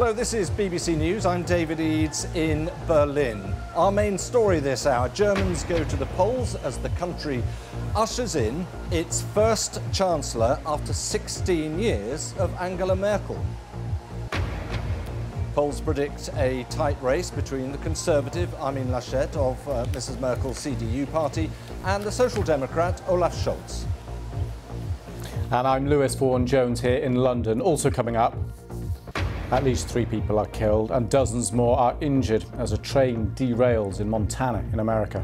Hello, this is BBC News. I'm David Eads in Berlin. Our main story this hour: Germans go to the polls as the country ushers in its first chancellor after 16 years of Angela Merkel. Polls predict a tight race between the Conservative Armin Laschet of Mrs Merkel's CDU party and the Social Democrat Olaf Scholz. And I'm Lewis Vaughan-Jones here in London. Also coming up, at least 3 people are killed and dozens more are injured as a train derails in Montana in America.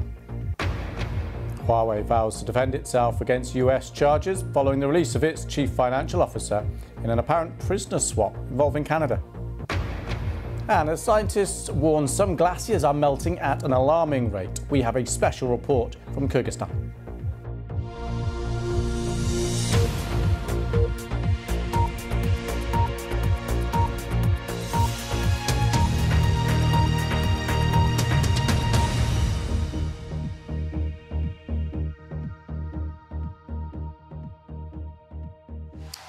Huawei vows to defend itself against US charges following the release of its chief financial officer in an apparent prisoner swap involving Canada. And as scientists warn some glaciers are melting at an alarming rate, we have a special report from Kyrgyzstan.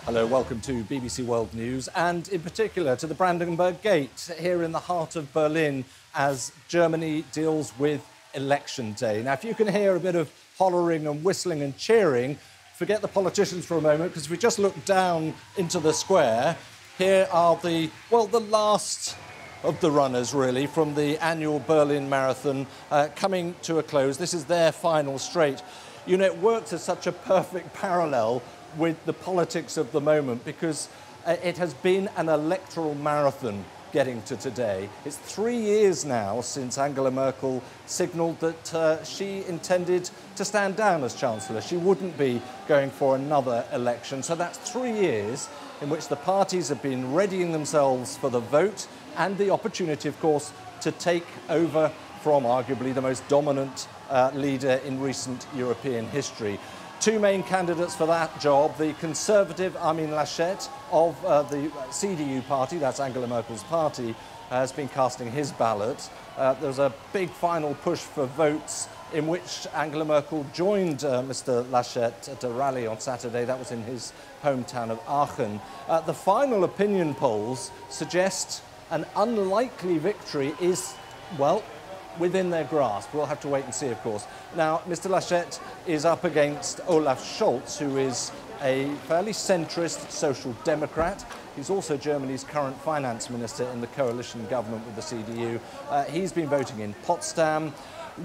Hello, welcome to BBC World News, and in particular to the Brandenburg Gate here in the heart of Berlin as Germany deals with election day. Now, if you can hear a bit of hollering and whistling and cheering, forget the politicians for a moment, because if we just look down into the square, here are the last of the runners, really, from the annual Berlin Marathon coming to a close. This is their final straight. You know, it works as such a perfect parallel with the politics of the moment, because it has been an electoral marathon getting to today. It's 3 years now since Angela Merkel signalled that she intended to stand down as Chancellor. She wouldn't be going for another election. So that's 3 years in which the parties have been readying themselves for the vote and the opportunity, of course, to take over from arguably the most dominant leader in recent European history. 2 main candidates for that job: the Conservative Armin Laschet of the CDU party, that's Angela Merkel's party, has been casting his ballot. There's a big final push for votes in which Angela Merkel joined Mr Laschet at a rally on Saturday. That was in his hometown of Aachen. The final opinion polls suggest an unlikely victory is, well, within their grasp. We'll have to wait and see, of course. Now, Mr Laschet is up against Olaf Scholz, who is a fairly centrist social democrat. He's also Germany's current finance minister in the coalition government with the CDU. He's been voting in Potsdam.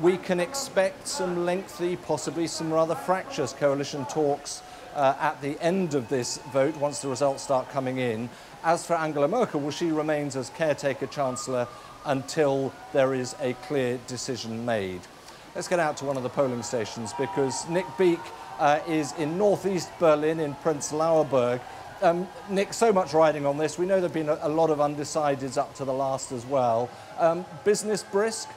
We can expect some lengthy, possibly some rather fractious coalition talks at the end of this vote, once the results start coming in. As for Angela Merkel, well, she remains as caretaker chancellor until there is a clear decision made. Let's get out to one of the polling stations, because Nick Beek is in northeast Berlin in Prenzlauer Berg. Nick, so much riding on this. We know there have been a lot of undecideds up to the last as well. Business brisk?